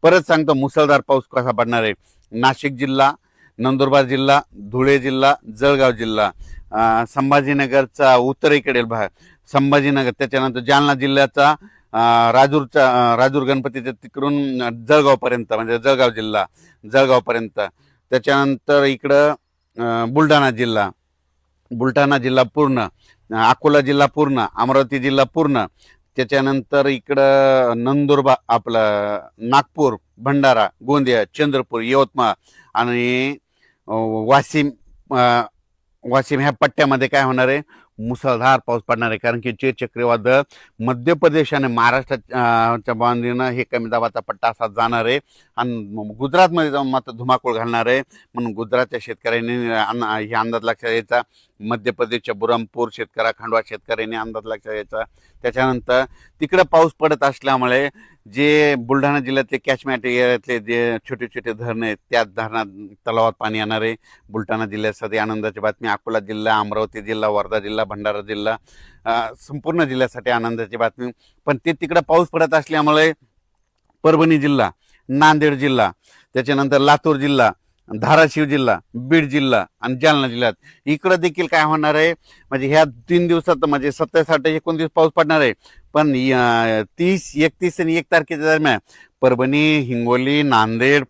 परत सांगतो मुसळधार पाऊस कसा पडणार आहे। नाशिक जिल्हा, नंदुरबार जिल्हा, धुळे जिल्हा, जळगाव जिल्हा, संभाजीनगरचा उत्तरेकडील भाग, संभाजीनगर, त्याच्यानंतर जालना जिल्ह्याचा राजूर गणपतीच्या तिकडून जळगावपर्यंत, म्हणजे जळगाव जिल्हा, जळगावपर्यंत, त्याच्यानंतर इकडं बुलढाणा जिल्हा पूर्ण, अकोला जिल्हा पूर्ण, अमरावती जिल्हा पूर्ण, त्याच्यानंतर इकडं नंदुरबार, आपलं नागपूर, भंडारा, गोंदिया, चंद्रपूर, यवतमाळ आणि वाशिम, वाशिम ह्या पट्ट्यामध्ये काय होणार आहे, मुसळधार पाऊस पडणार आहे। कारण की जे चक्रीवादळ मध्य प्रदेश आणि महाराष्ट्राच्या बांधीनं हे कमी दाबाचा पट्टा असा जाणार आहे आणि गुजरातमध्ये जाऊन मात्र धुमाकूळ घालणार आहे। म्हणून गुजरातच्या शेतकऱ्यांनी हे अंदाज लक्षात यायचा, मध्य प्रदेशच्या बुरहानपूर शेतकऱ्या, खंडवा शेतकऱ्यांनी अंदाज लक्षात यायचा। त्याच्यानंतर तिकडे पाऊस पडत असल्यामुळे जे बुलढाणा जिल्ह्यातले कॅचमेंट एरियातले जे छोटे छोटे धरण आहेत त्या धरणात, तलावात पाणी येणार आहे। बुलढाणा जिल्ह्यासाठी आनंदाची बातमी, अकोला जिल्हा, अमरावती जिल्हा, वर्धा जिल्हा, भंडारा जिल्हा, संपूर्ण जिल्ह्यासाठी आनंदाची बातमी। पण ते तिकडे पाऊस पडत असल्यामुळे परभणी जिल्हा, नांदेड जिल्हा, त्याच्यानंतर लातूर जिल्हा, धाराशिव जिल्हा, बीड जिल्हा आणि जालना जिल्ह्यात इकडे देखील काय होणार आहे, म्हणजे ह्या 3 दिवसात म्हणजे 27, 28, 29 पाऊस पडणार आहे। पण 30, 31 आणि 1 तारखेच्या दरम्यान परभणी, हिंगोली, नांदेड,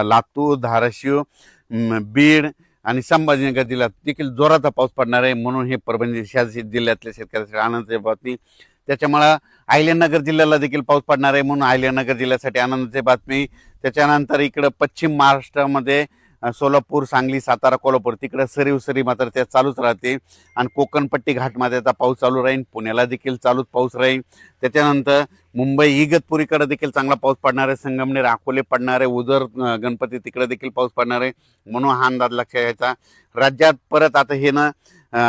लातूर, धाराशिव, बीड आणि संभाजीनगर जिल्ह्यात देखील जोराचा पाऊस पडणार आहे। म्हणून हे परभणी जिल्ह्यातल्या शेतकऱ्यांसाठी आनंदाची बातमी। त्याच्यामुळं अहिल्यानगर जिल्ह्याला देखील पाऊस पडणार आहे, म्हणून अहिल्यानगर जिल्ह्यासाठी आनंदाची बातमी। त्याच्यानंतर इकडं पश्चिम महाराष्ट्रामध्ये सोलापूर, सांगली, सातारा, कोल्हापूर तिकडे सरी मात्र त्या चालूच राहते आणि कोकणपट्टी घाटमाथ्याचा पाऊस चालू राहील, पुण्याला देखील चालूच पाऊस राहील। त्याच्यानंतर मुंबई इगतपुरीकडे देखील चांगला पाऊस पडणार आहे, संगमनेर, अकोले पडणार आहे, उदर, गणपती तिकडे देखील पाऊस पडणार आहे। म्हणून हा अंदाज लक्षात घ्यायचा। राज्यात परत आता हे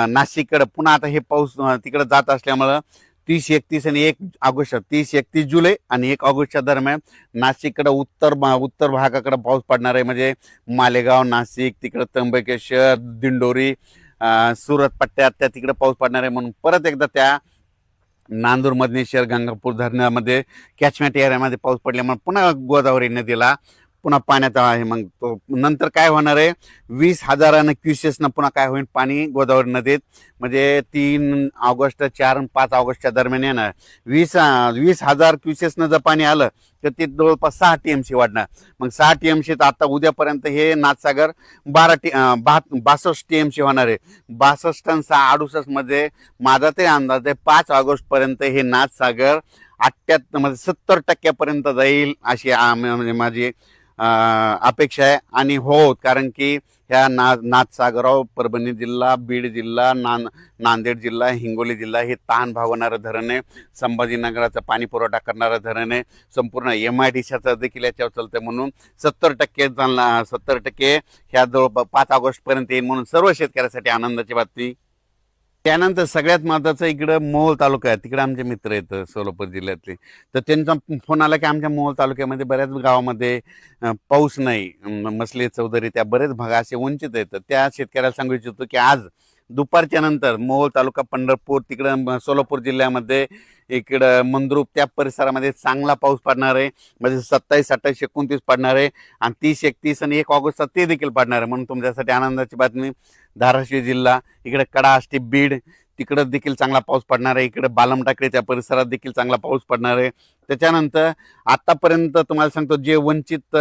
नाशिककडे पुन्हा आता हे पाऊस तिकडे जात असल्यामुळं 30, 31 आणि 1 ऑगस्ट, 30, 31 जुलै आणि 1 ऑगस्टच्या दरम्यान नाशिककडे उत्तर भागाकडे पाऊस पडणार आहे। म्हणजे मालेगाव, नाशिक, तिकडे त्र्यंबकेश्वर, दिंडोरी, सुरत पट्ट्यात त्या तिकडे पाऊस पडणार आहे। म्हणून परत एकदा त्या नांदूर, मधनेश्वर, गंगापूर धरणामध्ये कॅचमेंट एरियामध्ये पाऊस पडल्यामुळे पुन्हा गोदावरी नदीला पुन्हा पाण्यात आहे। मग तो नंतर काय होणार आहे, 20,000 क्युसेसनं पुन्हा काय होईल पाणी गोदावरी नदीत, म्हणजे 3 ऑगस्ट, 4 आणि 5 ऑगस्टच्या दरम्यान येणार। 20,000 क्युसेसनं जर पाणी आलं तर ते जवळपास 6 TMC वाढणार। मग 6 TMC तर आता उद्यापर्यंत हे नाथसागर 62 TMC होणार आहे। 62 आणि 6, मध्ये माझा ते अंदाज आहे 5 ऑगस्टपर्यंत हे नाथसागर 78 म्हणजे 70% जाईल अशी म्हणजे माझी अपेक्षा आहे। आणि हो, कारण की ह्या नाथसागराव परभणी जिल्हा, बीड जिल्हा, नांदेड जिल्हा, हिंगोली जिल्हा हे ताण भागवणारं धरण आहे, संभाजीनगराचा पाणी पुरवठा करणारं धरण आहे, संपूर्ण MIDCचा देखील याच्यावर चालतंय। म्हणून 70% ह्या जवळ 5 ऑगस्टपर्यंत येईल, म्हणून सर्व शेतकऱ्यासाठी आनंदाची बातमी। त्यानंतर सगळ्यात महत्त्वाचं इकडं मोहोळ तालुका आहे, तिकडे आमचे मित्र आहेत सोलापूर जिल्ह्यातले, तर त्यांचा फोन आला की आमच्या मोहोळ तालुक्यामध्ये बऱ्याच गावामध्ये पाऊस नाही, मसले, चौधरी, त्या बरेच भाग असे वंचित आहेत। त्या शेतकऱ्याला सांगू इच्छितो की आज दुपारच्या नंतर मोहोळ तालुका, पंढरपूर, तिकडं सोलापूर जिल्ह्यामध्ये, इकडं मंद्रुप त्या परिसरामध्ये चांगला पाऊस पडणार आहे। म्हणजे 27, 28, 29 पडणार आहे आणि 30, 31 आणि 1 ऑगस्टचा ते देखील पडणार आहे। म्हणून तुमच्यासाठी आनंदाची बातमी। धाराशिव जिल्हा, इकडे कडा, आष्टी, बीड तिकडं देखील चांगला पाऊस पडणार आहे। इकडे बालमटाकडे त्या परिसरात देखील चांगला पाऊस पडणार आहे। त्याच्यानंतर आतापर्यंत तुम्हाला सांगतो जे वंचित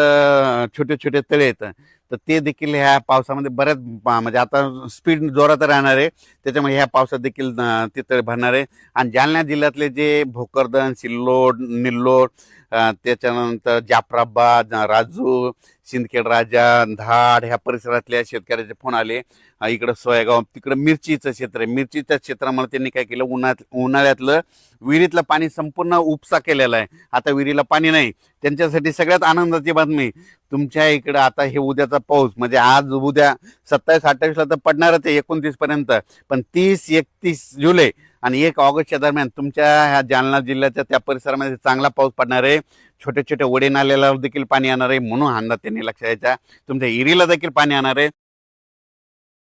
छोटे छोटे तळे आहेत तर ते देखील ह्या पावसामध्ये बऱ्याच म्हणजे आता स्पीड जोरात राहणार आहे, त्याच्यामुळे ह्या पावसात देखील ते तळे भरणार आहे। आणि जालना जिल्ह्यातले जे भोकरदन, सिल्लोड, निल्लोड, त्याच्यानंतर जाफराबाद, राजूर, सिंदखेड राजा, धाड ह्या परिसरातल्या शेतकऱ्याचे फोन आले। इकडं सोयगाव, तिकडं मिरचीचं क्षेत्र आहे, मिरचीच्या क्षेत्रामुळे त्यांनी काय केलं, उन्हाळ्यातलं विहिरीतलं पाणी संपूर्ण उपसा केलेला आहे, आता विहिरीला पाणी नाही। त्यांच्यासाठी सगळ्यात आनंदाची बातमी, तुमच्या इकडं आता हे उद्याचा पाऊस म्हणजे आज उद्या 27, 28ला तर पडणारच आहे 29 पर्यंत, पण 30, 31 जुलै आणि 1 ऑगस्टच्या दरम्यान तुमच्या ह्या जालना जिल्ह्याच्या त्या परिसरामध्ये चांगला पाऊस पडणार आहे। छोटे छोटे वडे नाल्याला देखील पाणी येणार आहे, म्हणून अंदाज त्यांनी लक्षात द्यायचा। तुमच्या विहिरीला देखील पाणी येणार आहे।